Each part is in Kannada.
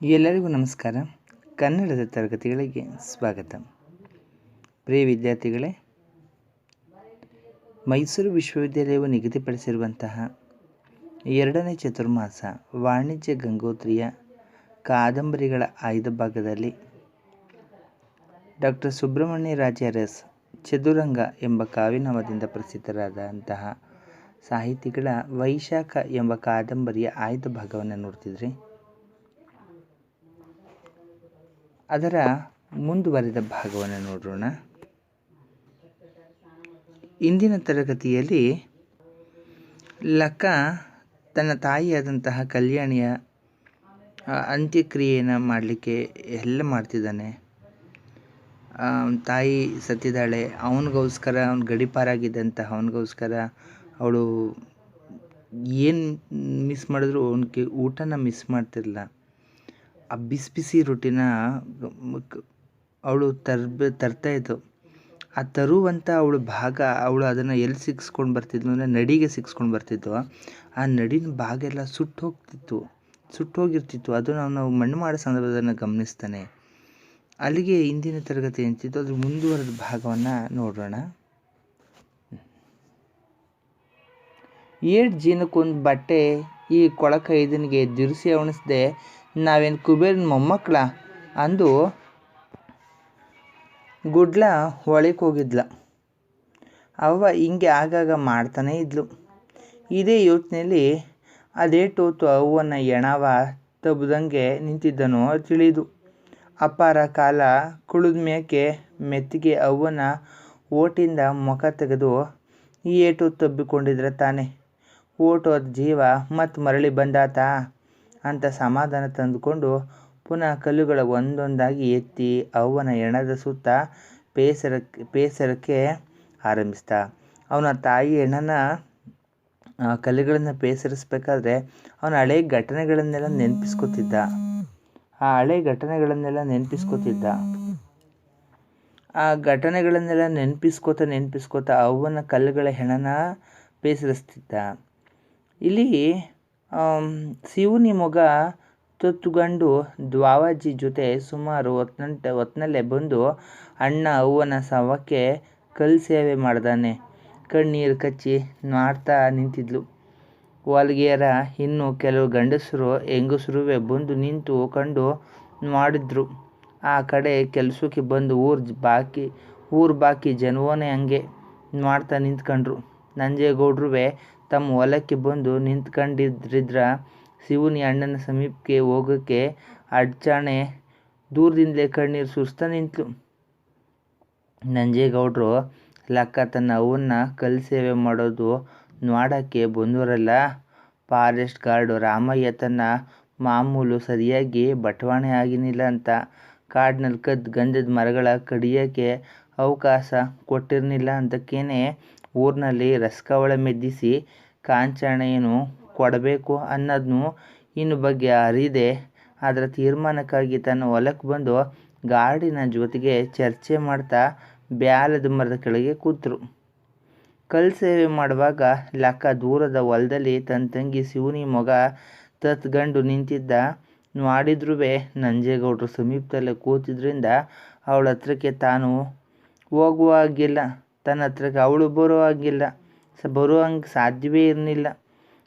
ಎಲ್ಲರಿಗೂ ನಮಸ್ಕಾರ. ಕನ್ನಡದ ತರಗತಿಗಳಿಗೆ ಸ್ವಾಗತ. ಪ್ರಿಯ ವಿದ್ಯಾರ್ಥಿಗಳೇ, ಮೈಸೂರು ವಿಶ್ವವಿದ್ಯಾಲಯವು ನಿಗದಿಪಡಿಸಿರುವಂತಹ 2ನೇ ಚತುರ್ಮಾಸ ವಾಣಿಜ್ಯ ಗಂಗೋತ್ರಿಯ ಕಾದಂಬರಿಗಳ ಆಯ್ದ ಭಾಗದಲ್ಲಿ ಡಾಕ್ಟರ್ ಸುಬ್ರಹ್ಮಣ್ಯರಾಜ ಅರಸ್ ಚದುರಂಗ ಎಂಬ ಕಾವ್ಯನಾಮದಿಂದ ಪ್ರಸಿದ್ಧರಾದಂತಹ ಸಾಹಿತಿಗಳ ವೈಶಾಖ ಎಂಬ ಕಾದಂಬರಿಯ ಆಯ್ದ ಭಾಗವನ್ನು ನೋಡ್ತಿದ್ರಿ. ಅದರ ಮುಂದುವರೆದ ಭಾಗವನ್ನು ನೋಡೋಣ. ಇಂದಿನ ತರಗತಿಯಲ್ಲಿ ಲಕ್ಕ ತನ್ನ ತಾಯಿಯಾದಂತಹ ಕಲ್ಯಾಣಿಯ ಅಂತ್ಯಕ್ರಿಯೆಯನ್ನು ಮಾಡಲಿಕ್ಕೆ ಎಲ್ಲ ಮಾಡ್ತಿದ್ದಾನೆ. ತಾಯಿ ಸತ್ತಿದ್ದಾಳೆ. ಅವನಿಗೋಸ್ಕರ ಅವನು ಗಡಿಪಾರಾಗಿದ್ದಂತಹ ಅವನಿಗೋಸ್ಕರ ಅವಳು ಏನು ಮಿಸ್ ಮಾಡಿದ್ರು ಅವನಿಗೆ ಊಟನ ಮಿಸ್ ಮಾಡ್ತಿರಲಿಲ್ಲ. ಆ ಬಿಸಿ ಬಿಸಿ ರೊಟ್ಟಿನ ಅವಳು ತರ್ತಾಯಿದ್ದು. ಆ ತರುವಂಥ ಅವಳು ಭಾಗ, ಅವಳು ಅದನ್ನು ಎಲ್ಲಿ ಸಿಕ್ಸ್ಕೊಂಡು ಬರ್ತಿದ್ಲು ಅಂದರೆ ನಡಿಗೆ ಸಿಕ್ಸ್ಕೊಂಡು ಬರ್ತಿದ್ವು. ಆ ನಡಿನ ಭಾಗ ಎಲ್ಲ ಸುಟ್ಟೋಗಿರ್ತಿತ್ತು. ಅದು ನಾವು ಮಣ್ಣು ಮಾಡೋ ಸಂದರ್ಭದಲ್ಲಿ ಗಮನಿಸ್ತಾನೆ. ಅಲ್ಲಿಗೆ ಇಂದಿನ ತರಗತಿ ಅಂತಿತ್ತು. ಅದ್ರ ಮುಂದುವರೆದ ಭಾಗವನ್ನು ನೋಡೋಣ. 8 ಜೀನಕ್ಕೊಂದು ಬಟ್ಟೆ ಈ ಕೊಳಕ ಇದನಿಗೆ ದಿರಿಸಿ ಅವಣಿಸ್ದೆ, ನಾವೇನು ಕುಬೇರನ ಮೊಮ್ಮಕ್ಕಳ ಅಂದು ಗುಡ್ಲ ಒಳಕ್ಕೆ ಹೋಗಿದ್ಲ. ಅವ್ವ ಹಿಂಗೆ ಆಗಾಗ ಮಾಡ್ತಾನೇ ಇದ್ಲು. ಇದೇ ಯೋಚನೆಯಲ್ಲಿ ಅದೇಟೋತು ಅವ್ವನ ಎಣವ ತಬ್ಬದಂಗೆ ನಿಂತಿದ್ದನೋ ತಿಳಿದು. ಅಪಾರ ಕಾಲ ಕುಳಿದ ಮೇಕೆ ಮೆತ್ತಿಗೆ ಅವ್ವನ ಓಟಿಂದ ಮುಖ ತೆಗೆದು ಈ ಏಟು ತಬ್ಬಿಕೊಂಡಿದ್ರೆ ತಾನೆ ಓಟೋದ ಜೀವ ಮತ್ತು ಮರಳಿ ಬಂದಾತ ಅಂತ ಸಮಾಧಾನ ತಂದುಕೊಂಡು ಪುನಃ ಕಲ್ಲುಗಳ ಒಂದೊಂದಾಗಿ ಎತ್ತಿ ಅವ್ವನ ಎಣದ ಸುತ್ತ ಬೇಸರಕ್ಕೆ ಆರಂಭಿಸ್ದ. ಅವನ ತಾಯಿ ಎಣ್ಣನ ಕಲ್ಲುಗಳನ್ನು ಬೇಸರಿಸ್ಬೇಕಾದ್ರೆ ಅವನ ಹಳೆ ಘಟನೆಗಳನ್ನೆಲ್ಲ ನೆನಪಿಸ್ಕೊತಿದ್ದ. ಆ ಘಟನೆಗಳನ್ನೆಲ್ಲ ನೆನಪಿಸ್ಕೋತ ಅವ್ವನ ಕಲ್ಲುಗಳ ಹೆಣನ ಬೇಸರಿಸ್ತಿದ್ದ. ಇಲ್ಲಿ ಶಿವನಿ ಮೊಗ ತೊತ್ತುಗಂಡು ದ್ವಾವಾಜಿ ಜೊತೆ ಸುಮಾರು ಹೊತ್ನಲ್ಲೇ ಬಂದು ಅಣ್ಣ ಅವ್ವನ ಶವಕ್ಕೆ ಕಲ್ಲು ಸೇವೆ ಮಾಡ್ದಾನೆ. ಕಣ್ಣೀರು ಕಚ್ಚಿ ಮಾಡ್ತಾ ನಿಂತಿದ್ಲು. ವಾಲ್ಗಿಯರ ಇನ್ನು ಕೆಲವು ಗಂಡಸರು ಹೆಂಗಸರುವೆ ಬಂದು ನಿಂತು ಕಂಡು ಮಾಡಿದ್ರು. ಆ ಕಡೆ ಕೆಲಸಕ್ಕೆ ಬಂದು ಊರು ಬಾಕಿ ಜನವೋನೆ ಹಂಗೆ ಮಾಡ್ತಾ ನಿಂತ್ಕೊಂಡ್ರು. ನಂಜೇಗೌಡ್ರುವೆ ತಮ್ಮ ಹೊಲಕ್ಕೆ ಬಂದು ನಿಂತ್ಕೊಂಡಿದ್ರಿದ್ರ ಶಿವನಿ ಅಣ್ಣನ ಸಮೀಪಕ್ಕೆ ಹೋಗೋಕ್ಕೆ ಅಡ್ಚಾಣೆ ದೂರದಿಂದಲೇ ಕಣ್ಣೀರು ಸುರಿಸ್ತಾ ನಿಂತಳು. ನಂಜೇಗೌಡರು ಲಕ್ಕ ತನ್ನ ಅವನ್ನ ಕಲ್ಲು ಸೇವೆ ಮಾಡೋದು ನೋಡೋಕ್ಕೆ ಬಂದವರಲ್ಲ. ಫಾರೆಸ್ಟ್ ಗಾರ್ಡ್ ರಾಮಯ್ಯ ತನ್ನ ಮಾಮೂಲು ಸರಿಯಾಗಿ ಬಟವಾಣೆ ಆಗಿನಿಲ್ಲ ಅಂತ ಕಾಡಿನಲ್ಲಿ ಕದ್ದು ಗಂಧದ ಮರಗಳ ಕಡಿಯೋಕ್ಕೆ ಅವಕಾಶ ಕೊಟ್ಟಿರಲಿಲ್ಲ ಅಂತಕ್ಕೇನೆ ಊರಿನಲ್ಲಿ ರಸಕವಳ ಮೆದ್ದಿಸಿ ಕಾಂಚಾಣೆಯನ್ನು ಕೊಡಬೇಕು ಅನ್ನೋದನ್ನು ಇನ್ನು ಬಗ್ಗೆ ಅರಿದೆ ಅದರ ತೀರ್ಮಾನಕ್ಕಾಗಿ ತನ್ನ ಹೊಲಕ್ಕೆ ಬಂದು ಗಾರ್ಡಿನ ಜೊತೆಗೆ ಚರ್ಚೆ ಮಾಡ್ತಾ ಬ್ಯಾಲದ ಮರದ ಕೆಳಗೆ ಕೂತರು. ಕಲ್ಲು ಸೇವೆ ಮಾಡುವಾಗ ಲಕ್ಕ ದೂರದ ಹೊಲದಲ್ಲಿ ತನ್ನ ತಂಗಿ ಶಿವನಿ ಮೊಗ ತತ್ಗಂಡು ನಿಂತಿದ್ದ ಮಾಡಿದ್ರೂ ನಂಜೇಗೌಡರು ಸಮೀಪದಲ್ಲೇ ಕೂತಿದ್ರಿಂದ ಅವಳ ಹತ್ರಕ್ಕೆ ತಾನು ಹೋಗುವಾಗಿಲ್ಲ, ತನ್ನ ಹತ್ರಕ್ಕೆ ಅವಳು ಬರುವಂಗೆ ಸಾಧ್ಯವೇ ಇರಲಿಲ್ಲ.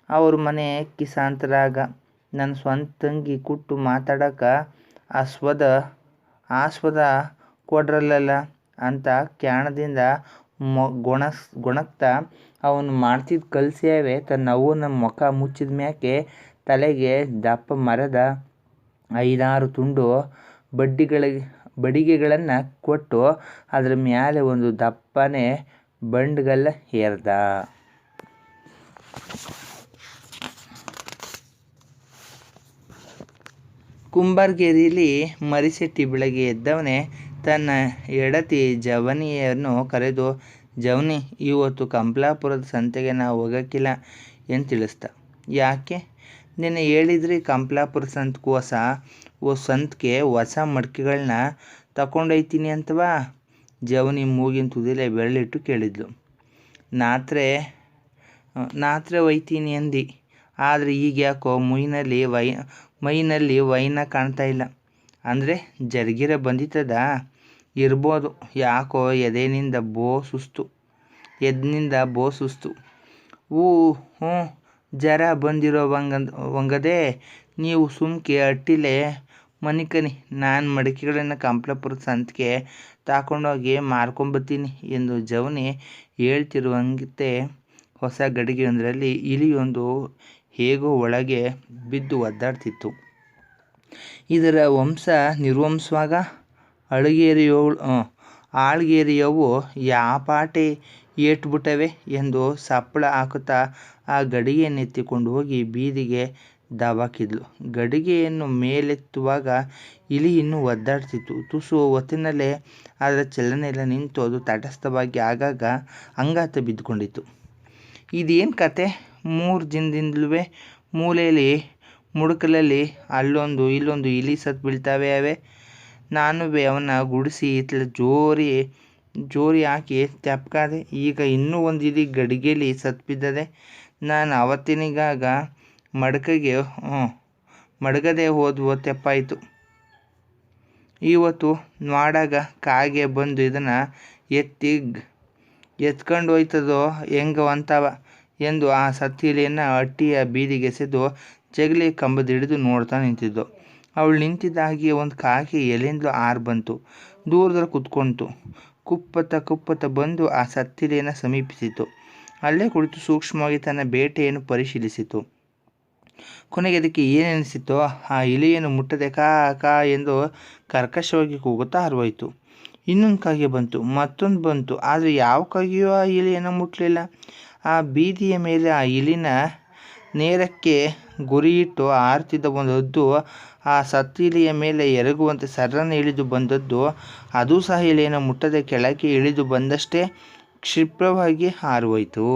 ಅವ್ರ ಮನೆ ಕಿಸಾಂತರಾಗ ನನ್ನ ಸ್ವಂತ ತಂಗಿ ಕುಟ್ಟು ಮಾತಾಡೋಕೆ ಆಸ್ಪದ ಕೊಡ್ರಲ್ಲ ಅಂತ ಕ್ಯಾಣದಿಂದ ಗೊಣಗ್ತಾ ಅವನು ಮಾಡ್ತಿದ್ದ ಕಲ್ಲು ಸೇವೆ ತನ್ನ ಅವ್ವನ ಮುಖ ಮುಚ್ಚಿದ ಮ್ಯಾಕೆ ತಲೆಗೆ ದಪ್ಪ ಮರದ 5-6 ತುಂಡು ಬಡಿಗೆಗಳನ್ನು ಕೊಟ್ಟು ಅದರ ಮೇಲೆ ಒಂದು ದಪ್ಪನೆ ಬಂಡ್ಗಲ್ಲ ಏರ್ದ. ಕುಂಬಾರ್ಗೇರಿಯಲ್ಲಿ ಮರಿಸೆಟ್ಟಿ ಬೆಳಗ್ಗೆ ಎದ್ದವನೇ ತನ್ನ ಹೆಂಡತಿ ಜವನಿಯನ್ನು ಕರೆದು, ಜವನಿ, ಇವತ್ತು ಕಂಪ್ಲಾಪುರದ ಸಂತೆಗೆ ನಾವು ಹೋಗೋಕ್ಕಿಲ್ಲ ಎಂದು ತಿಳಿಸ್ದ. ಯಾಕೆ? ನಿನ್ನೆ ಹೇಳಿದ್ರಿ ಕಂಪ್ಲಾಪುರ ಸಂತೆಗೆ ಹೊಸ ಮಡಿಕೆಗಳನ್ನ ತಗೊಂಡೋಯ್ತೀನಿ ಅಂತವಾ? ಜವನಿ ಮೂಗಿನ ತುದಿಲೆ ಬೆರಳಿಟ್ಟು ಕೇಳಿದ್ಲು. ನಾತ್ರೆ ಒಯ್ತೀನಿ ಅಂದು. ಆದರೆ ಈಗ ಯಾಕೋ ಮೈನಲ್ಲಿ ವೈನ ಕಾಣ್ತಾ ಇಲ್ಲ. ಅಂದರೆ ಜರ್ಗಿರ ಬಂದಿತ್ತದ ಇರ್ಬೋದು. ಯಾಕೋ ಎದೆನಿಂದ ಬೋ ಸುಸ್ತು. ಹ್ಞೂ ಜರ ಬಂದಿರೋ ವಂಗದೆ ನೀವು ಸುಮ್ಕೆ ಅಟ್ಟಿಲೆ ಮನಿಕನಿ, ನಾನು ಮಡಿಕೆಗಳನ್ನು ಕಂಪ್ಲಾಪುರದ ಸಂತೆಗೆ ತಗೊಂಡೋಗಿ ಮಾರ್ಕೊಂಬತ್ತೀನಿ ಎಂದು ಜವನಿ ಹೇಳ್ತಿರುವಂತೆ ಹೊಸ ಗಡಿಗೆಯೊಂದರಲ್ಲಿ ಇಲಿಯೊಂದು ಹೇಗೋ ಒಳಗೆ ಬಿದ್ದು ಒದ್ದಾಡ್ತಿತ್ತು. ಇದರ ವಂಶ ನಿರ್ವಂಶವಾಗ ಆಳ್ಗೇರಿಯವು ಯಾಪಾಟೆ ಏಟ್ಬಿಟ್ಟವೆ ಎಂದು ಸಪ್ಪಳ ಹಾಕುತ್ತಾ ಆ ಗಡಿಗೆಯನ್ನೆತ್ತಿಕೊಂಡು ಹೋಗಿ ಬೀದಿಗೆ ದಬಾಕಿದ್ಲು. ಗಡಿಗೆಯನ್ನು ಮೇಲೆತ್ತುವಾಗ ಇಲಿ ಇನ್ನೂ ಒದ್ದಾಡ್ತಿತ್ತು. ತುಸು ಹೊತ್ತಿನಲ್ಲೇ ಅದರ ಚಲನೆಯೆಲ್ಲ ನಿಂತು ಅದು ತಟಸ್ಥವಾಗಿ ಆಗಾಗ ಅಂಗಾತ ಬಿದ್ದುಕೊಂಡಿತ್ತು. ಇದೇನು ಕತೆ? 3 ದಿನದಿಂದಲೂ ಮೂಲೆಯಲ್ಲಿ ಮುಡುಕಲಲ್ಲಿ ಅಲ್ಲೊಂದು ಇಲ್ಲೊಂದು ಇಲಿ ಸತ್ತು ಬೀಳ್ತಾವೆ ಅವೆ. ನಾನುವೇ ಅವನ್ನ ಗುಡಿಸಿ ಇತ್ಲ ಜೋರಿ ಹಾಕಿ ತೆಪ್ಕಾದೆ. ಈಗ ಇನ್ನೂ ಒಂದು ಇಲಿ ಗಡಿಗೆಲಿ ಸತ್ತು ಬಿದ್ದದೆ. ನಾನು ಅವತ್ತಿನಿಗಾಗ ಮಡಗದೆ ಹೋದ್ವು ತೆಪ್ಪಾಯಿತು. ಇವತ್ತು ನೋಡಾಗ ಕಾಗೆ ಬಂದು ಇದನ್ನು ಎತ್ಕೊಂಡು ಹೋಯ್ತದೋ ಹೆಂಗೋ ಅಂತವ ಎಂದು ಆ ಸತ್ತಿಲಿಯನ್ನು ಅಟ್ಟಿಯ ಬೀದಿಗೆ ಎಸೆದು ಜಗಲಿ ಕಂಬದಿಡಿದು ನೋಡ್ತಾ ನಿಂತಿದ್ದು. ಅವಳು ನಿಂತಿದ್ದಾಗಿಯೇ ಒಂದು ಕಾಗೆ ಎಲ್ಲಿಂದಲೂ ಬಂತು. ದೂರದಲ್ಲಿ ಕುತ್ಕೊಂತು. ಕುಪ್ಪತ್ತ ಬಂದು ಆ ಸತ್ತಿಲಿಯನ್ನು ಸಮೀಪಿಸಿತು. ಅಲ್ಲೇ ಕುಳಿತು ಸೂಕ್ಷ್ಮವಾಗಿ ತನ್ನ ಬೇಟೆಯನ್ನು ಪರಿಶೀಲಿಸಿತು. ಕೊನೆಗೆ ಅದಕ್ಕೆ ಏನೆನಿಸಿತೋ ಆ ಇಲಿಯನ್ನು ಮುಟ್ಟದೆ ಕಾ ಎಂದು ಕರ್ಕಶವಾಗಿ ಕೂಗುತ್ತಾ ಹಾರಿಹೋಯಿತು. ಇನ್ನೊಂದು ಕಾಗೆ ಬಂತು, ಮತ್ತೊಂದು ಬಂತು. ಆದರೆ ಯಾವ ಕಾಗೆಯೂ ಆ ಇಲಿಯನ್ನು ಮುಟ್ಟಲಿಲ್ಲ. ಆ ಬೀದಿಯ ಮೇಲೆ ಆ ಇಲಿನ ನೇರಕ್ಕೆ ಗುರಿಯಿಟ್ಟು ಹಾರುತ್ತಿದ್ದ ಒಂದು ಹದ್ದು ಆ ಸತ್ತಿಲಿಯ ಮೇಲೆ ಎರಗುವಂತೆ ಸರ್ರನೆ ಇಳಿದು ಬಂದದ್ದು. ಅದೂ ಸಹ ಇಲಿಯನ್ನು ಮುಟ್ಟದೆ ಕೆಳಗೆ ಇಳಿದು ಬಂದಷ್ಟೇ ಕ್ಷಿಪ್ರವಾಗಿ ಹಾರಿಹೋಯಿತು.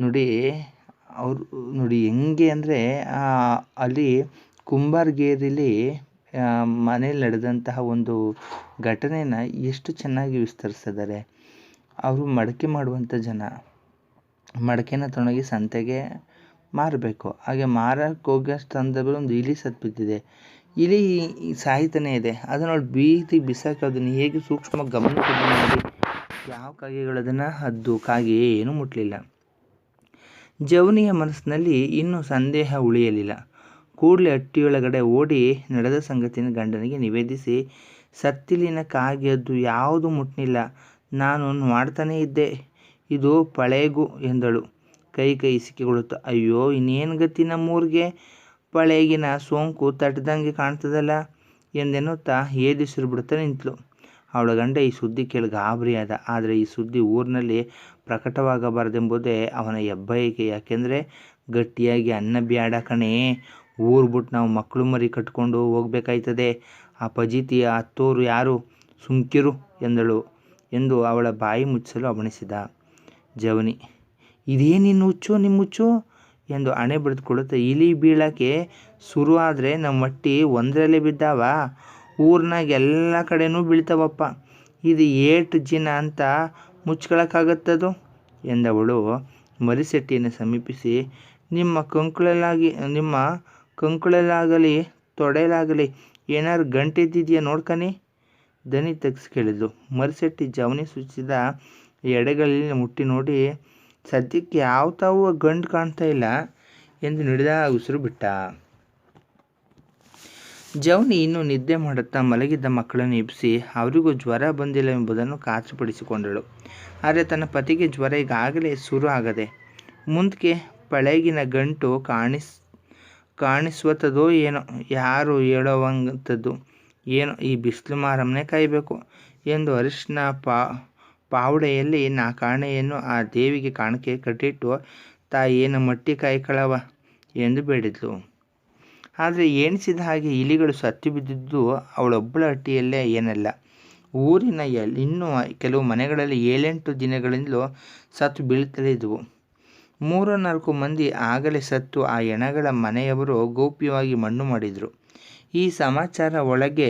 ನೋಡಿ ಹೆಂಗೆ ಅಂದರೆ ಅಲ್ಲಿ ಕುಂಬಾರಗೇರಿಲಿ ಮನೇಲಿ ನಡೆದಂತಹ ಒಂದು ಘಟನೆನ ಎಷ್ಟು ಚೆನ್ನಾಗಿ ವಿಸ್ತರಿಸಿದ್ದಾರೆ. ಅವರು ಮಡಕೆ ಮಾಡುವಂಥ ಜನ. ಮಡಕೆನ ತೊಗೊಂಡೋಗಿ ಸಂತೆಗೆ ಮಾರಬೇಕು. ಹಾಗೆ ಮಾರಕ್ಕೆ ಹೋಗೋ ಸಂದರ್ಭದಲ್ಲಿ ಒಂದು ಇಲಿ ಸತ್ತು ಬಿದ್ದಿದೆ. ಇಲಿ ಸಾಯ್ತಾನೆ ಇದೆ. ಅದನ್ನು ಬೀದಿಗೆ ಬಿಸಾಕಿ ಅದನ್ನು ಹೇಗೆ ಸೂಕ್ಷ್ಮವಾಗಿ ಗಮನಿಸಿದ್ದು ನೋಡಿ. ಯಾವ ಕಾಗೆಗಳು ಅದನ್ನು ಹದ್ದು ಕಾಗೆ ಏನೂ ಮುಟ್ಟಲಿಲ್ಲ. ಜವನಿಯ ಮನಸ್ಸಿನಲ್ಲಿ ಇನ್ನೂ ಸಂದೇಹ ಉಳಿಯಲಿಲ್ಲ. ಕೂಡಲೇ ಹಟ್ಟಿಯೊಳಗಡೆ ಓಡಿ ನಡೆದ ಸಂಗತಿಯನ್ನು ಗಂಡನಿಗೆ ನಿವೇದಿಸಿ, ಸತ್ತಿಲಿನ ಕಾಗೆ ಹದ್ದು ಯಾವುದೂ ಮುಟ್ಟಲಿಲ್ಲ, ನಾನು ಮಾಡ್ತಾನೇ ಇದ್ದೆ, ಇದು ಪಳೇಗು ಎಂದಳು ಕೈ ಇಸಿಕಿಕೊಳ್ಳುತ್ತಾ. ಅಯ್ಯೋ, ಇನ್ನೇನು ಗತಿ ನಮ್ಮೂರಿಗೆ? ಪಳೇಗಿನ ಸೋಂಕು ತಟ್ಟದಂಗೆ ಕಾಣ್ತದಲ್ಲ ಎಂದೆನ್ನುತ್ತಾ ಏದಿಸಿರು ಬಿಡುತ್ತಾ ನಿಂತಳು. ಅವಳ ಗಂಡ ಈ ಸುದ್ದಿ ಕೇಳಿ ಗಾಬರಿಯಾದ. ಆದರೆ ಈ ಸುದ್ದಿ ಊರಿನಲ್ಲಿ ಪ್ರಕಟವಾಗಬಾರದೆಂಬುದೇ ಅವನ ಹೆಬ್ಬಯಕೆ. ಯಾಕೆಂದರೆ ಗಟ್ಟಿಯಾಗಿ ಅನ್ನ ಬ್ಯಾಡ ಕಣೇ, ಊರು ಬಿಟ್ಟು ನಾವು ಮಕ್ಕಳು ಮರಿ ಕಟ್ಕೊಂಡು ಹೋಗ್ಬೇಕಾಯ್ತದೆ. ಆ ಫಜೀತಿ ಹತ್ತೋರು ಯಾರು? ಸುಮ್ಕಿರು ಎಂದಳು ಎಂದು ಅವಳ ಬಾಯಿ ಮುಚ್ಚಲು ಅಬಣಿಸಿದ ಜವನಿ. ಇದೇನಿನ್ನು ಹುಚ್ಚು ನಿಮ್ಮ ಹುಚ್ಚು ಎಂದು ಹಣೆ ಬಡಿದುಕೊಳ್ಳುತ್ತಾ, ಇಲಿ ಬೀಳಕ್ಕೆ ಶುರು ಆದರೆ ನಮ್ಮ ಮಟ್ಟಿ ಒಂದರಲ್ಲೇ ಬಿದ್ದಾವ, ಊರಿನಾಗ ಎಲ್ಲ ಕಡೆನೂ ಬೀಳ್ತಾವಪ್ಪ. ಇದು ಏಟು ಜಿನ ಅಂತ ಮುಚ್ಕೊಳಕ್ಕಾಗತ್ತದು ಎಂದವಳು ಮರಿಸೆಟ್ಟಿಯನ್ನು ಸಮೀಪಿಸಿ, ನಿಮ್ಮ ಕಂಕುಳಲ್ಲಾಗಲಿ ತೊಡೆಲಾಗಲಿ ಏನಾರು ಗಂಟೆದ್ದಿದೆಯಾ ನೋಡ್ಕನಿ ದನಿ ತಗ್ಸಿ ಕೇಳಿದ್ಲು. ಮರಿಸೆಟ್ಟಿ ಜವನಿ ಸೂಚಿಸಿದ ಎಡೆಗಳಲ್ಲಿ ಮುಟ್ಟಿ ನೋಡಿ, ಸದ್ಯಕ್ಕೆ ಯಾವ ತಾವು ಗಂಡು ಕಾಣ್ತಾ ಇಲ್ಲ ಎಂದು ನುಡಿದಾಗ ಉಸಿರು ಬಿಟ್ಟ. ಜವನಿ ಇನ್ನೂ ನಿದ್ದೆ ಮಾಡುತ್ತಾ ಮಲಗಿದ್ದ ಮಕ್ಕಳನ್ನು ಎಬ್ಬಿಸಿ ಅವರಿಗೂ ಜ್ವರ ಬಂದಿಲ್ಲವೆಂಬುದನ್ನು ಖಾತ್ರಿಪಡಿಸಿಕೊಂಡಳು. ಆದರೆ ತನ್ನ ಪತಿಗೆ ಜ್ವರ ಈಗಾಗಲೇ ಶುರು ಆಗದೆ ಮುಂದಕ್ಕೆ ಪಳಗಿನ ಗಂಟು ಕಾಣಿಸುತ್ತದೋ ಏನೋ, ಯಾರು ಹೇಳೋವಂಥದ್ದು ಏನೋ, ಈ ಬಿಸಿಲು ಮಾರಮ್ಮನೆ ಕಾಯಬೇಕು ಎಂದು ಅರಿಶಿನ ಪಾವಡೆಯಲ್ಲಿ ಕಾಣೆಯನ್ನು ಆ ದೇವಿಗೆ ಕಾಣಿಕೆ ಕಟ್ಟಿಟ್ಟು, ತಾಯಿಯನ್ನು ಮಟ್ಟಿ ಕಾಯ್ಕಳವ ಎಂದು ಬೇಡಿದ್ಲು. ಆದರೆ ಎಣಿಸಿದ ಹಾಗೆ ಇಲಿಗಳು ಸತ್ತು ಬಿದ್ದಿದ್ದು ಅವಳೊಬ್ಬಳ ಹಟ್ಟಿಯಲ್ಲೇ ಏನಲ್ಲ, ಊರಿನ ಇನ್ನೂ ಕೆಲವು ಮನೆಗಳಲ್ಲಿ 7-8 ದಿನಗಳಿಂದಲೂ ಸತ್ತು ಬೀಳುತ್ತಲೇ ಇದ್ದವು. 3-4 ಮಂದಿ ಆಗಲೇ ಸತ್ತು ಆ ಹೆಣಗಳ ಮನೆಯವರು ಗೌಪ್ಯವಾಗಿ ಮಣ್ಣು ಮಾಡಿದರು. ಈ ಸಮಾಚಾರ ಒಳಗೆ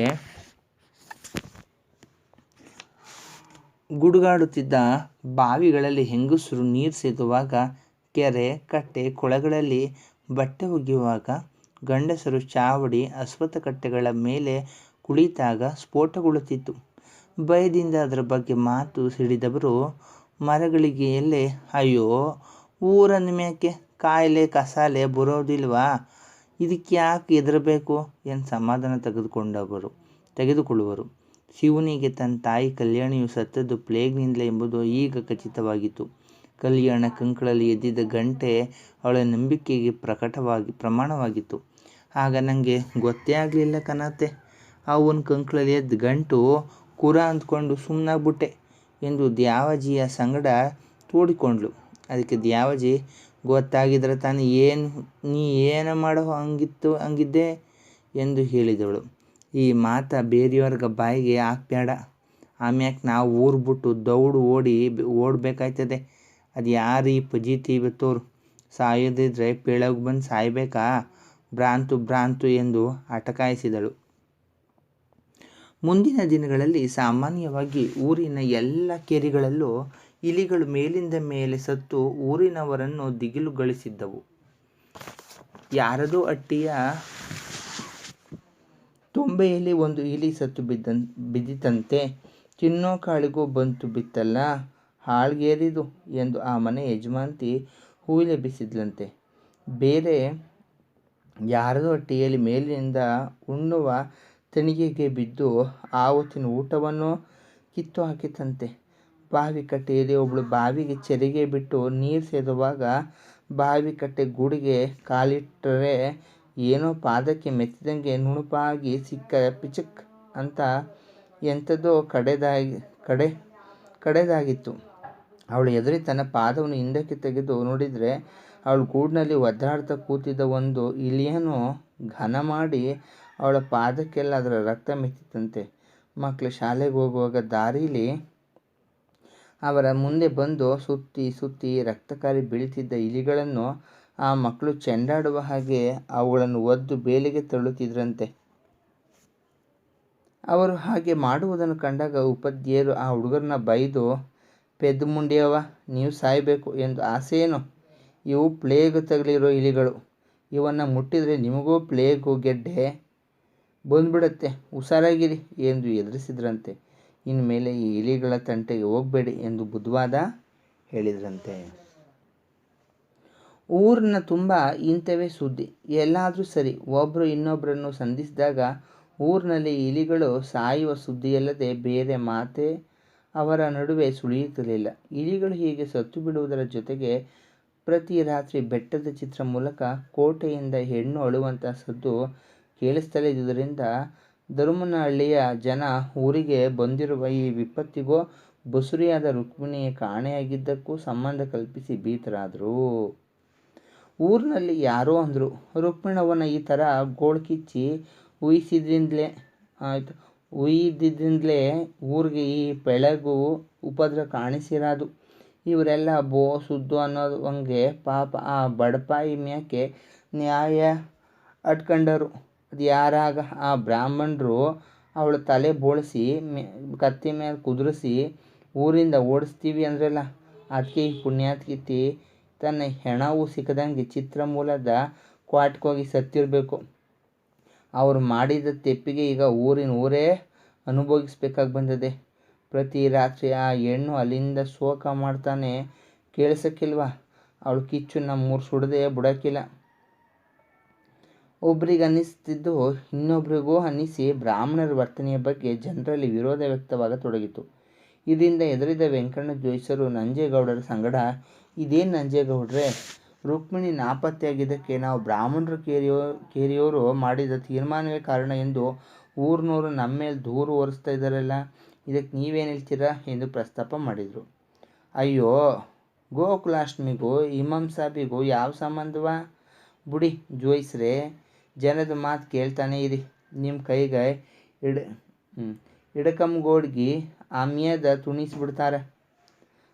ಗುಡುಗಾಡುತ್ತಿದ್ದ ಬಾವಿಗಳಲ್ಲಿ ಹೆಂಗಸರು ನೀರು ಸೇದುವಾಗ, ಕೆರೆ ಕಟ್ಟೆ ಕೊಳಗಳಲ್ಲಿ ಬಟ್ಟೆ ಒಗೆಯುವಾಗ ಗಂಡಸರು ಚಾವಡಿ ಅಶ್ವತ್ಥಕಟ್ಟೆಗಳ ಮೇಲೆ ಕುಳಿತಾಗ ಸ್ಫೋಟಗೊಳ್ಳುತ್ತಿತ್ತು. ಭಯದಿಂದ ಅದರ ಬಗ್ಗೆ ಮಾತು ಸಿಡಿದವರು ಮರಗಳಿಗೆ ಎಲ್ಲೆ ಅಯ್ಯೋ ಊರಂದ ಮ್ಯಾಕೆ ಕಾಯಿಲೆ ಕಸಾಲೆ ಬರೋದಿಲ್ವಾ, ಇದಕ್ಕೆ ಯಾಕೆ ಹೆದರಬೇಕು ಎಂದು ಸಮಾಧಾನ ತೆಗೆದುಕೊಳ್ಳುವರು. ಶಿವನಿಗೆ ತನ್ನ ತಾಯಿ ಕಲ್ಯಾಣಿಯು ಸತ್ತದ್ದು ಪ್ಲೇಗ್ನಿಂದಲೇ ಎಂಬುದು ಈಗ ಖಚಿತವಾಗಿತ್ತು. ಕಲ್ಯಾಣ ಕಂಕಳಲ್ಲಿ ಎದ್ದಿದ್ದ ಗಂಟೆ ಅವಳ ನಂಬಿಕೆಗೆ ಪ್ರಮಾಣವಾಗಿತ್ತು. ಆಗ ನನಗೆ ಗೊತ್ತೇ ಆಗಲಿಲ್ಲ ಕಣತ್ತೆ, ಅವನ ಕಂಕಳಲ್ಲಿ ಎದ್ದ ಗಂಟು ಕುರ ಅಂದ್ಕೊಂಡು ಸುಮ್ಮನಾಗ್ಬಿಟ್ಟೆ ಎಂದು ದ್ಯಾವಜಿಯ ಸಂಗಡ ತೋಡಿಕೊಂಡ್ಳು. ಅದಕ್ಕೆ ದ್ಯಾವಜಿ, ಗೊತ್ತಾಗಿದ್ರೆ ತಾನು ನೀ ಏನು ಮಾಡೋ ಹಂಗಿದ್ದೆ ಎಂದು ಹೇಳಿದವಳು. ಈ ಮಾತ ಬೇರೆಯವ್ರಿಗೆ ಬಾಯಿಗೆ ಹಾಕ್ಬೇಡ, ಆಮ್ಯಾಕೆ ನಾವು ಊರು ಬಿಟ್ಟು ದೌಡು ಓಡಬೇಕಾಯ್ತದೆ. ಅದು ಯಾರು ಈ ಪಜೀತಿ ಇವತ್ತೋರು, ಸಾಯೋದಿದ್ರೆ ಪೇಳಗೆ ಬಂದು ಸಾಯ್ಬೇಕಾ, ಭ್ರಾಂತು ಎಂದು ಅಟಕಾಯಿಸಿದಳು. ಮುಂದಿನ ದಿನಗಳಲ್ಲಿ ಸಾಮಾನ್ಯವಾಗಿ ಊರಿನ ಎಲ್ಲ ಕೇರಿಗಳಲ್ಲೂ ಇಲಿಗಳು ಮೇಲಿಂದ ಮೇಲೆ ಸತ್ತು ಊರಿನವರನ್ನು ದಿಗಿಲುಗೊಳಿಸಿದ್ದವು. ಯಾರದೋ ಹಟ್ಟಿಯ ತೊಂಬೆಯಲ್ಲಿ ಒಂದು ಇಲಿ ಸತ್ತು ಬಿದ್ದಿತಂತೆ. ತಿನ್ನೋ ಕಾಳಿಗೂ ಬಂತು ಬಿತ್ತಲ್ಲ, ಹಾಳ್ಗೇರಿದು ಎಂದು ಆ ಮನೆ ಯಜಮಾಂತಿ ಹೂಲೆಬ್ಬಿಸಿದ್ಲಂತೆ. ಬೇರೆ ಯಾರದೋ ಹಟ್ಟಿಯಲ್ಲಿ ಮೇಲಿನಿಂದ ಉಣ್ಣುವ ತಣಿಗೆಗೆ ಬಿದ್ದು ಆ ಹೊತ್ತಿನ ಊಟವನ್ನು ಕಿತ್ತು ಹಾಕಿತಂತೆ. ಬಾವಿ ಕಟ್ಟೆಯಲ್ಲಿ ಒಬ್ಬಳು ಬಾವಿಗೆ ಚೆರಿಗೆ ಬಿಟ್ಟು ನೀರು ಸೇದುವಾಗ ಬಾವಿ ಕಟ್ಟೆ ಗೂಡಿಗೆ ಕಾಲಿಟ್ಟರೆ ಏನೋ ಪಾದಕ್ಕೆ ಮೆತ್ತಿದಂಗೆ ನುಣುಪಾಗಿ ಸಿಕ್ಕ ಪಿಚಕ್ ಅಂತ ಎಂಥದೋ ಕಡೆದಾಗಿತ್ತು. ಅವಳು ಹೆದರಿ ತನ್ನ ಪಾದವನ್ನು ಹಿಂದಕ್ಕೆ ತೆಗೆದು ನೋಡಿದರೆ ಅವಳ ಗೂಡಿನಲ್ಲಿ ಒದ್ದಾಡ್ತಾ ಕೂತಿದ್ದ ಒಂದು ಇಲಿಯನ್ನು ಘನ ಮಾಡಿ ಅವಳ ಪಾದಕ್ಕೆಲ್ಲ ಅದರ ರಕ್ತ ಮೆತ್ತಿತಂತೆ. ಮಕ್ಕಳು ಶಾಲೆಗೆ ಹೋಗುವಾಗ ದಾರೀಲಿ ಅವರ ಮುಂದೆ ಬಂದು ಸುತ್ತಿ ರಕ್ತಕಾರಿ ಬೀಳ್ತಿದ್ದ ಇಲಿಗಳನ್ನು ಆ ಮಕ್ಕಳು ಚೆಂಡಾಡುವ ಹಾಗೆ ಅವುಗಳನ್ನು ಒದ್ದು ಬೇಲಿಗೆ ತಳ್ಳುತ್ತಿದ್ರಂತೆ. ಅವರು ಹಾಗೆ ಮಾಡುವುದನ್ನು ಕಂಡಾಗ ಉಪಾಧ್ಯಾಯರು ಆ ಹುಡುಗರನ್ನ ಬೈದು, ಪೆದ್ದು ಮುಂಡಿಯವ, ನೀವು ಸಾಯಬೇಕು ಎಂದು ಆಸೆಯೇನು, ಇವು ಪ್ಲೇಗ್ ತಗಲಿರೋ ಇಲಿಗಳು, ಇವನ್ನು ಮುಟ್ಟಿದರೆ ನಿಮಗೂ ಪ್ಲೇಗು ಗೆಡ್ಡೆ ಬಂದ್ಬಿಡತ್ತೆ, ಹುಷಾರಾಗಿರಿ ಎಂದು ಎದುರಿಸಿದ್ರಂತೆ. ಇನ್ಮೇಲೆ ಈ ಇಲಿಗಳ ತಂಟೆಗೆ ಹೋಗಬೇಡಿ ಎಂದು ಬುದ್ಧವಾದ ಹೇಳಿದ್ರಂತೆ. ಊರಿನ ತುಂಬ ಇಂಥವೇ ಸುದ್ದಿ. ಎಲ್ಲಾದರೂ ಸರಿ ಒಬ್ಬರು ಇನ್ನೊಬ್ಬರನ್ನು ಸಂಧಿಸಿದಾಗ ಊರಿನಲ್ಲಿ ಇಲಿಗಳು ಸಾಯುವ ಸುದ್ದಿಯಲ್ಲದೆ ಬೇರೆ ಮಾತೇ ಅವರ ನಡುವೆ ಸುಳಿಯುತ್ತಿರಲಿಲ್ಲ. ಇಲಿಗಳು ಹೀಗೆ ಸತ್ತು ಬಿಡುವುದರ ಜೊತೆಗೆ ಪ್ರತಿ ರಾತ್ರಿ ಬೆಟ್ಟದ ಚಿತ್ರ ಮೂಲಕ ಕೋಟೆಯಿಂದ ಹೆಣ್ಣು ಅಳುವಂತಹ ಸದ್ದು ಕೇಳಿಸ್ತಲೇ ಇದ್ದುದರಿಂದ ಧರ್ಮನಹಳ್ಳಿಯ ಜನ ಊರಿಗೆ ಬಂದಿರುವ ಈ ವಿಪತ್ತಿಗೂ ಬಸುರಿಯಾದ ರುಕ್ಮಿಣಿಯ ಕಾಣೆಯಾಗಿದ್ದಕ್ಕೂ ಸಂಬಂಧ ಕಲ್ಪಿಸಿ ಭೀತರಾದರು. ಊರಿನಲ್ಲಿ ಯಾರೋ ಅಂದರು, ರುಕ್ಮಿಣವ್ವನ ಈ ಥರ ಗೋಳ್ಕಿಚ್ಚಿ ಉಯ್ದಿದ್ರಿಂದಲೇ ಊರಿಗೆ ಈ ಪೆಳಗು ಉಪದ್ರ ಕಾಣಿಸಿರೋದು. ಇವರೆಲ್ಲ ಬೋ ಸುದ್ದು ಅನ್ನೋವಂಗೆ ಪಾಪ ಆ ಬಡಪಾಯಿ ಮ್ಯಾಕೆ ನ್ಯಾಯ ಅಟ್ಕಂಡರು. ಅದು ಯಾರಾಗ ಆ ಬ್ರಾಹ್ಮಣರು ಅವಳ ತಲೆ ಬೋಳಿಸಿ ಕತ್ತಿ ಮೇಲೆ ಕುದುರಿಸಿ ಊರಿಂದ ಓಡಿಸ್ತೀವಿ ಅಂದ್ರಲ್ಲ, ಅದಕ್ಕೆ ಈ ಪುಣ್ಯಾತ್ಕಿತಿ ತನ್ನ ಹೆಣವೂ ಸಿಕ್ಕದಂಗೆ ಚಿತ್ರಮೂಲದ ಕ್ವಾಟ್ಗೋಗಿ ಸತ್ತಿರಬೇಕು. ಅವರು ಮಾಡಿದ ತೆಪ್ಪಿಗೆ ಈಗ ಊರೇ ಅನುಭವಿಸ್ಬೇಕಾಗಿ ಬಂದದೆ. ಪ್ರತಿ ರಾತ್ರಿ ಆ ಹೆಣ್ಣು ಅಲ್ಲಿಂದ ಶೋಕ ಮಾಡ್ತಾನೆ ಕೇಳಿಸಕ್ಕಿಲ್ವಾ, ಅವಳು ಕಿಚ್ಚು ನಮ್ಮೂರು ಸುಡದೆ ಬಿಡೋಕ್ಕಿಲ್ಲ. ಒಬ್ರಿಗೆ ಅನ್ನಿಸ್ತಿದ್ದು ಇನ್ನೊಬ್ರಿಗೂ ಅನ್ನಿಸಿ ಬ್ರಾಹ್ಮಣರ ವರ್ತನೆಯ ಬಗ್ಗೆ ಜನರಲ್ಲಿ ವಿರೋಧ ವ್ಯಕ್ತವಾಗತೊಡಗಿತು. ಇದರಿಂದ ಹೆದರಿದ ವೆಂಕಣ್ಣ ಜೋಯಿಸರು ನಂಜೇಗೌಡರ ಸಂಗಡ, ಇದೇನು ನಂಜೇಗೌಡ್ರೆ, ರುಕ್ಮಿಣಿ ನಾಪತ್ತೆಯಾಗಿದ್ದಕ್ಕೆ ನಾವು ಬ್ರಾಹ್ಮಣರು ಕೇರಿಯವರು ಮಾಡಿದ ತೀರ್ಮಾನವೇ ಕಾರಣ ಎಂದು ಊರಿನವರು ನಮ್ಮ ಮೇಲೆ ದೂರು ಹೊರಿಸ್ತಾ ಇದ್ದಾರಲ್ಲ, ಇದಕ್ಕೆ ನೀವೇನು ಹೇಳ್ತೀರಾ ಎಂದು ಪ್ರಸ್ತಾಪ ಮಾಡಿದರು. ಅಯ್ಯೋ, ಗೋಕುಲಾಷ್ಟಮಿಗೂ ಇಮಾಮ್ ಸಾಬಿಗೂ ಯಾವ ಸಂಬಂಧವಾ ಬುಡಿ ಜೋಯಿಸ್ರೆ, ಜನದ ಮಾತು ಕೇಳ್ತಾನೆ ಇರಿ, ನಿಮ್ಮ ಕೈಗೆ ಹಿಡಕಂಗೋಡ್ಗಿ ಆಮ್ಯದ ತುಣಿಸ್ಬಿಡ್ತಾರೆ.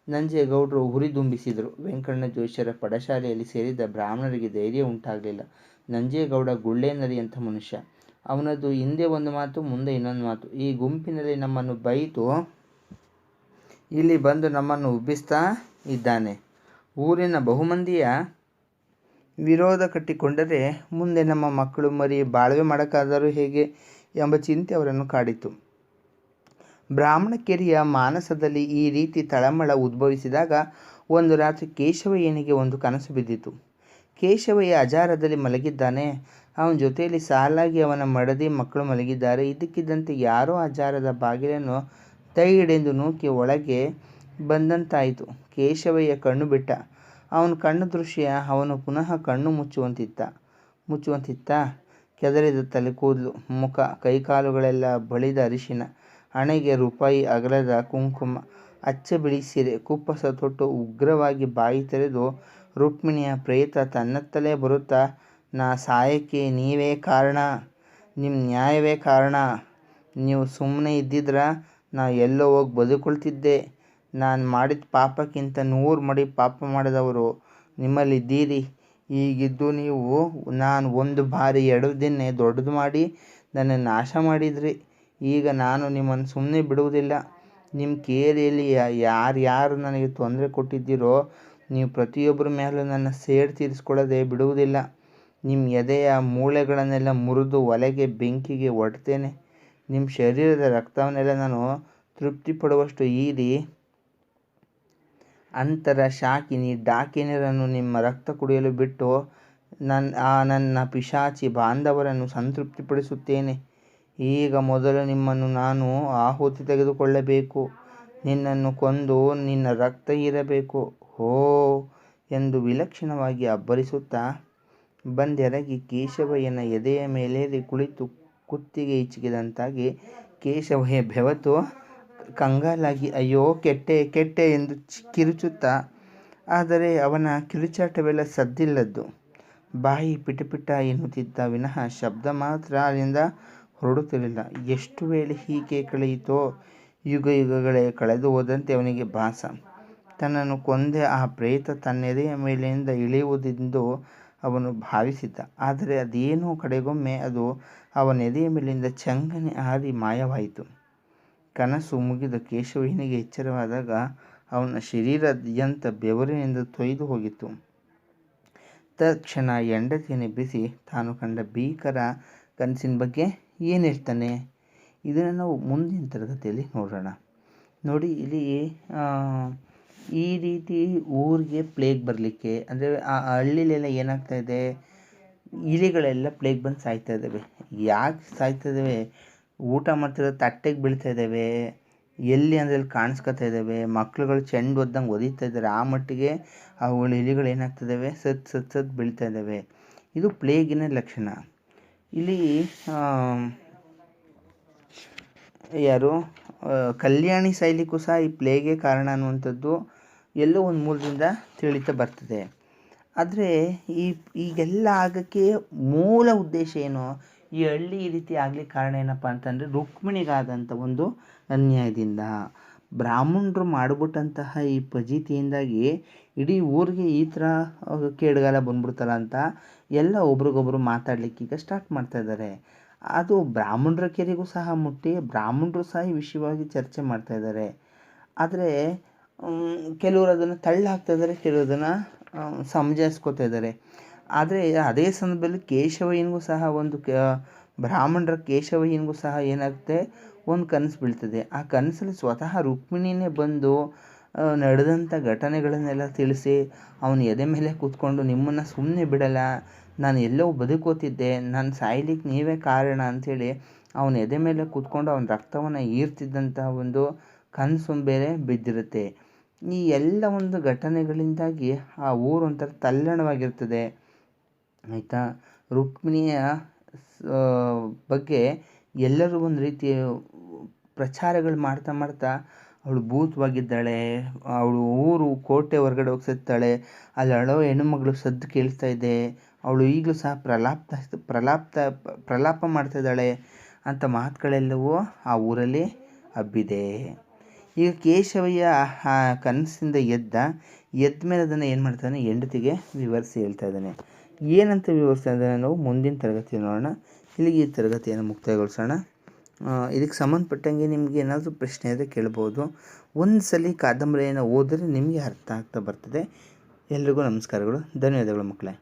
ನಂಜೇಗೌಡರು ಹುರಿದುಂಬಿಸಿದರು. ವೆಂಕಣ್ಣ ಜೋಯಿಸರ ಪಡಶಾಲೆಯಲ್ಲಿ ಸೇರಿದ್ದ ಬ್ರಾಹ್ಮಣರಿಗೆ ಧೈರ್ಯ ಉಂಟಾಗಲಿಲ್ಲ. ನಂಜೇಗೌಡ ಗುಳ್ಳೆನರಿಯಂಥ ಮನುಷ್ಯ. ಅವನದು ಹಿಂದೆ ಒಂದು ಮಾತು, ಮುಂದೆ ಇನ್ನೊಂದು ಮಾತು. ಈ ಗುಂಪಿನಲ್ಲಿ ನಮ್ಮನ್ನು ಬೈದು ಇಲ್ಲಿ ಬಂದು ನಮ್ಮನ್ನು ಉಬ್ಬಿಸ್ತಾ ಇದ್ದಾನೆ. ಊರಿನ ಬಹುಮಂದಿಯ ವಿರೋಧ ಕಟ್ಟಿಕೊಂಡರೆ ಮುಂದೆ ನಮ್ಮ ಮಕ್ಕಳು ಮರಿ ಬಾಳ್ವೆ ಮಾಡೋಕ್ಕಾದರೂ ಹೇಗೆ ಎಂಬ ಚಿಂತೆ ಅವರನ್ನು ಕಾಡಿತು. ಬ್ರಾಹ್ಮಣಕೆರೆಯ ಮಾನಸದಲ್ಲಿ ಈ ರೀತಿ ತಳಮಳ ಉದ್ಭವಿಸಿದಾಗ ಒಂದು ರಾತ್ರಿ ಕೇಶವಯ್ಯನಿಗೆ ಒಂದು ಕನಸು ಬಿದ್ದಿತು. ಕೇಶವಯ್ಯ ಅಜಾರದಲ್ಲಿ ಮಲಗಿದ್ದಾನೆ. ಅವನ ಜೊತೆಯಲ್ಲಿ ಸಾಲಾಗಿ ಅವನ ಮಡದಿ ಮಕ್ಕಳು ಮಲಗಿದ್ದಾರೆ. ಇದ್ದಕ್ಕಿದ್ದಂತೆ ಯಾರೋ ಅಜಾರದ ಬಾಗಿಲನ್ನು ತೈಡೆಂದು ನೂಕಿ ಒಳಗೆ ಬಂದಂತಾಯಿತು. ಕೇಶವಯ್ಯ ಕಣ್ಣು ಬಿಟ್ಟ. ಅವನ ಕಣ್ಣು ದೃಶ್ಯ ಅವನು ಪುನಃ ಕಣ್ಣು ಮುಚ್ಚುವಂತಿತ್ತ. ಕೆದರಿದ ತಲೆ ಕೂದಲು, ಮುಖ, ಕೈಕಾಲುಗಳೆಲ್ಲ ಬಳಿದ ಅರಿಶಿನ, ಹಣೆಗೆ ರೂಪಾಯಿ ಅಗಲದ ಕುಂಕುಮ, ಅಚ್ಚ ಬಿಳಿ ಸೀರೆ, ಕುಪ್ಪಸ ತೊಟ್ಟು ಉಗ್ರವಾಗಿ ಬಾಯಿ ತೆರೆದು ರುಕ್ಮಿಣಿಯ ಪ್ರೇತ ತನ್ನತ್ತಲೇ ಬರುತ್ತಾ, ನಾ ಸಾಯಕ್ಕೆ ನೀವೇ ಕಾರಣ, ನಿಮ್ಮ ನ್ಯಾಯವೇ ಕಾರಣ. ನೀವು ಸುಮ್ಮನೆ ಇದ್ದಿದ್ರ ನಾ ಎಲ್ಲೋ ಹೋಗಿ ಬದುಕೊಳ್ತಿದ್ದೆ. ನಾನು ಮಾಡಿದ ಪಾಪಕ್ಕಿಂತ 100 ಮಡಿ ಪಾಪ ಮಾಡಿದವರು ನಿಮ್ಮಲ್ಲಿದ್ದೀರಿ. ಈಗಿದ್ದು ನೀವು ನಾನು ಒಂದು ಬಾರಿ ಎಡವದೇನೆ ದೊಡ್ಡದು ಮಾಡಿ ನನ್ನ ನಾಶ ಮಾಡಿದ್ರಿ. ಈಗ ನಾನು ನಿಮ್ಮನ್ನು ಸುಮ್ಮನೆ ಬಿಡುವುದಿಲ್ಲ. ನಿಮ್ಮ ಕೇರಿಯಲ್ಲಿ ಯಾರ್ಯಾರು ನನಗೆ ತೊಂದರೆ ಕೊಟ್ಟಿದ್ದೀರೋ ನೀವು ಪ್ರತಿಯೊಬ್ಬರ ಮೇಲೂ ನನ್ನ ಸೇಡು ತೀರಿಸ್ಕೊಳ್ಳದೆ ಬಿಡುವುದಿಲ್ಲ. ನಿಮ್ಮ ಎದೆಯ ಮೂಳೆಗಳನ್ನೆಲ್ಲ ಮುರಿದು ಒಲೆಗೆ ಬೆಂಕಿಗೆ ಒಡ್ತೇನೆ. ನಿಮ್ಮ ಶರೀರದ ರಕ್ತವನ್ನೆಲ್ಲ ನಾನು ತೃಪ್ತಿಪಡುವಷ್ಟು ಹೀರಿ ಅಂತರ ಶಾಕಿನಿ ಡಾಕಿನಿಯರನ್ನು ನಿಮ್ಮ ರಕ್ತ ಕುಡಿಯಲು ಬಿಟ್ಟು ನನ್ನ ಪಿಶಾಚಿ ಬಾಂಧವರನ್ನು ಸಂತೃಪ್ತಿಪಡಿಸುತ್ತೇನೆ. ಈಗ ಮೊದಲು ನಿಮ್ಮನ್ನು ನಾನು ಆಹುತಿ ತೆಗೆದುಕೊಳ್ಳಬೇಕು. ನಿನ್ನನ್ನು ಕೊಂದು ನಿನ್ನ ರಕ್ತ ಹೀರಬೇಕು. ಹೋ ಎಂದು ವಿಲಕ್ಷಣವಾಗಿ ಅಬ್ಬರಿಸುತ್ತಾ ಬಂದೆರಗಿ ಕೇಶವಯ್ಯನ ಎದೆಯ ಮೇಲೇರಿ ಕುಳಿತು ಕುತ್ತಿಗೆ ಹಿಚಕಿದಂತಾಗಿ ಕೇಶವಯ್ಯ ಬೆವತು ಕಂಗಾಲಾಗಿ ಅಯ್ಯೋ ಕೆಟ್ಟೆ ಎಂದು ಕಿರುಚುತ್ತಾ, ಆದರೆ ಅವನ ಕಿರುಚಾಟವೆಲ್ಲ ಸದ್ದಿಲ್ಲದ್ದು. ಬಾಯಿ ಪಿಟ ಎನ್ನುತ್ತಿದ್ದ ವಿನಃ ಶಬ್ದ ಮಾತ್ರ ಅಲ್ಲಿಂದ ಹೊರಡುತ್ತಿರಲಿಲ್ಲ. ಎಷ್ಟು ವೇಳೆ ಹೀಗೆ ಕಳೆಯಿತೋ, ಯುಗಗಳೇ ಕಳೆದು ಹೋದಂತೆ ಅವನಿಗೆ ಭಾಸ. ತನ್ನನ್ನು ಕೊಂದೆ ಆ ಪ್ರೇತ ತನ್ನೆದೆಯ ಮೇಲಿನಿಂದ ಇಳಿಯುವುದೆಂದು ಅವನು ಭಾವಿಸಿದ್ದ. ಆದರೆ ಅದೇನೋ ಕಡೆಗೊಮ್ಮೆ ಅದು ಅವನೆದೆಯ ಮೇಲಿಂದ ಚಂಗನೆ ಹಾರಿ ಮಾಯವಾಯಿತು. ಕನಸು ಮುಗಿದ ಕೇಶವಯ್ಯನಿಗೆ ಎಚ್ಚರವಾದಾಗ ಅವನ ಶರೀರಾದ್ಯಂತ ಬೆವರಿನಿಂದ ತೊಯ್ದು ಹೋಗಿತ್ತು. ತತ್ಕ್ಷಣ ಹೆಂಡತಿಯನ್ನು ಎಬ್ಬಿಸಿ ತಾನು ಕಂಡ ಭೀಕರ ಕನಸಿನ ಬಗ್ಗೆ ಏನು ಹೇಳ್ತಾನೆ, ಇದನ್ನು ನಾವು ಮುಂದಿನ ತರಗತಿಯಲ್ಲಿ ನೋಡೋಣ. ನೋಡಿ, ಇಲ್ಲಿ ಈ ರೀತಿ ಊರಿಗೆ ಪ್ಲೇಗ್ ಬರಲಿಕ್ಕೆ ಅಂದರೆ ಆ ಹಳ್ಳಿಲೆಲ್ಲ ಏನಾಗ್ತಾಯಿದೆ, ಇಲಿಗಳೆಲ್ಲ ಪ್ಲೇಗ್ ಬಂದು ಸಾಯ್ತಾ ಇದ್ದಾವೆ. ಯಾಕೆ ಸಾಯ್ತಾ ಇದ್ದಾವೆ? ಊಟ ಮಾಡ್ತಿರೋ ತಟ್ಟೆಗೆ ಬೀಳ್ತಾ ಇದ್ದಾವೆ, ಎಲ್ಲಿ ಅಂದರೆ ಅಲ್ಲಿ ಕಾಣಿಸ್ಕೊತಾ ಇದ್ದಾವೆ, ಮಕ್ಳುಗಳು ಚೆಂಡು ಒದ್ದಂಗೆ ಒದಿತಾ ಇದ್ದಾರೆ. ಆ ಮಟ್ಟಿಗೆ ಅವುಗಳು ಇಲಿಗಳು ಏನಾಗ್ತಿದ್ದಾವೆ, ಸತ್ತು ಬೀಳ್ತಾ ಇದ್ದಾವೆ. ಇದು ಪ್ಲೇಗಿನ ಲಕ್ಷಣ. ಇಲ್ಲಿ ಯಾರು ಕಲ್ಯಾಣಿ ಸಾಯ್ಲಿಕ್ಕೂ ಸಹ ಈ ಪ್ಲೇಗೇ ಕಾರಣ ಅನ್ನುವಂಥದ್ದು ಎಲ್ಲೋ ಒಂದು ಮೂಲದಿಂದ ತಿಳಿತಾ ಬರ್ತದೆ. ಆದರೆ ಈಗೆಲ್ಲ ಆಗೋಕ್ಕೆ ಮೂಲ ಉದ್ದೇಶ ಏನು? ಈ ಹಳ್ಳಿ ಈ ರೀತಿ ಆಗ್ಲಿಕ್ಕೆ ಕಾರಣ ಏನಪ್ಪ ಅಂತಂದರೆ ರುಕ್ಮಿಣಿಗಾದಂಥ ಒಂದು ಅನ್ಯಾಯದಿಂದ, ಬ್ರಾಹ್ಮಣರು ಮಾಡಿಬಿಟ್ಟಂತಹ ಈ ಫಜೀತಿಯಿಂದಾಗಿ ಇಡೀ ಊರಿಗೆ ಈ ಥರ ಕೇಡುಗಾಲ ಬಂದ್ಬಿಡ್ತಲ್ಲ ಅಂತ ಎಲ್ಲ ಒಬ್ರಿಗೊಬ್ರು ಮಾತಾಡಲಿಕ್ಕೆ ಈಗ ಸ್ಟಾರ್ಟ್ ಮಾಡ್ತಾ ಇದ್ದಾರೆ. ಅದು ಬ್ರಾಹ್ಮಣರ ಕೆರೆಗೂ ಸಹ ಮುಟ್ಟಿ ಬ್ರಾಹ್ಮಣರು ಸಹ ಈ ವಿಷಯವಾಗಿ ಚರ್ಚೆ ಮಾಡ್ತಾ ಇದ್ದಾರೆ. ಆದರೆ ಕೆಲವರು ಅದನ್ನು ತಳ್ಳಾಕ್ತಾ ಇದ್ದಾರೆ, ಕೆಲವರು ಅದನ್ನು ಸಮಜಾಯಿಸ್ಕೋತಾ ಇದ್ದಾರೆ. ಆದರೆ ಅದೇ ಸಂದರ್ಭದಲ್ಲಿ ಕೇಶವಯ್ಯನಿಗೂ ಸಹ ಬ್ರಾಹ್ಮಣರ ಕೇಶವಯ್ಯನಿಗೂ ಸಹ ಏನಾಗುತ್ತೆ, ಒಂದು ಕನಸು ಬೀಳ್ತದೆ. ಆ ಕನಸಲ್ಲಿ ಸ್ವತಃ ರುಕ್ಮಿಣಿನೇ ಬಂದು ನಡೆದಂಥ ಘಟನೆಗಳನ್ನೆಲ್ಲ ತಿಳಿಸಿ ಅವನ ಎದೆ ಮೇಲೆ ಕೂತ್ಕೊಂಡು ನಿಮ್ಮನ್ನು ಸುಮ್ಮನೆ ಬಿಡಲ್ಲ, ನಾನು ಎಲ್ಲೋ ಬದುಕೋತಿದ್ದೆ, ನಾನು ಸಾಯ್ಲಿಕ್ಕೆ ನೀವೇ ಕಾರಣ ಅಂಥೇಳಿ ಅವನ ಎದೆ ಮೇಲೆ ಕೂತ್ಕೊಂಡು ಅವನ ರಕ್ತವನ್ನು ಹೀರ್ತಿದ್ದಂತಹ ಒಂದು ಕನಸು ಬೇರೆ ಬಿದ್ದಿರುತ್ತೆ. ಈ ಎಲ್ಲ ಒಂದು ಘಟನೆಗಳಿಂದಾಗಿ ಆ ಊರು ಒಂಥರ ತಲ್ಲಣವಾಗಿರ್ತದೆ, ಆಯಿತಾ. ರುಕ್ಮಿಣಿಯ ಬಗ್ಗೆ ಎಲ್ಲರೂ ಒಂದು ರೀತಿಯ ಪ್ರಚಾರಗಳು ಮಾಡ್ತಾ ಅವಳು ಭೂತವಾಗಿದ್ದಾಳೆ, ಅವಳು ಊರು ಕೋಟೆ ಹೊರಗಡೆ ಹೋಗಿ ಸತ್ತಾಳೆ, ಅಲ್ಲಿ ಅಳೋ ಹೆಣ್ಣುಮಗಳು ಸದ್ದು ಕೇಳಿಸ್ತಾ ಇದೆ, ಅವಳು ಈಗಲೂ ಸಹ ಪ್ರಲಾಪ ಮಾಡ್ತಾಯಿದ್ದಾಳೆ ಅಂತ ಮಾತುಗಳೆಲ್ಲವೂ ಆ ಊರಲ್ಲಿ ಹಬ್ಬಿದೆ. ಈಗ ಕೇಶವಯ್ಯ ಆ ಕನಸಿಂದ ಎದ್ದ ಮೇಲೆ ಅದನ್ನು ಏನು ಮಾಡ್ತಾನೆ, ಹೆಂಡತಿಗೆ ವಿವರಿಸಿ ಹೇಳ್ತಾ ಇದ್ದಾನೆ. ಏನಂತ ವಿವರಿಸ್ತಾ ಇದ್ದಾನೆ ನಾವು ಮುಂದಿನ ತರಗತಿ ನೋಡೋಣ. ಇಲ್ಲಿಗೆ ಈ ತರಗತಿಯನ್ನು ಮುಕ್ತಾಯಗೊಳಿಸೋಣ. ಇದಕ್ಕೆ ಸಂಬಂಧಪಟ್ಟಂಗೆ ನಿಮಗೆ ಏನಾದರೂ ಪ್ರಶ್ನೆ ಇದ್ದರೆ ಕೇಳ್ಬೋದು. ಒಂದು ಸಲ ಕಾದಂಬರಿಯನ್ನು ಓದಿದ್ರೆ ನಿಮಗೆ ಅರ್ಥ ಆಗ್ತಾ ಬರ್ತದೆ. ಎಲ್ರಿಗೂ ನಮಸ್ಕಾರಗಳು, ಧನ್ಯವಾದಗಳು ಮಕ್ಕಳೇ.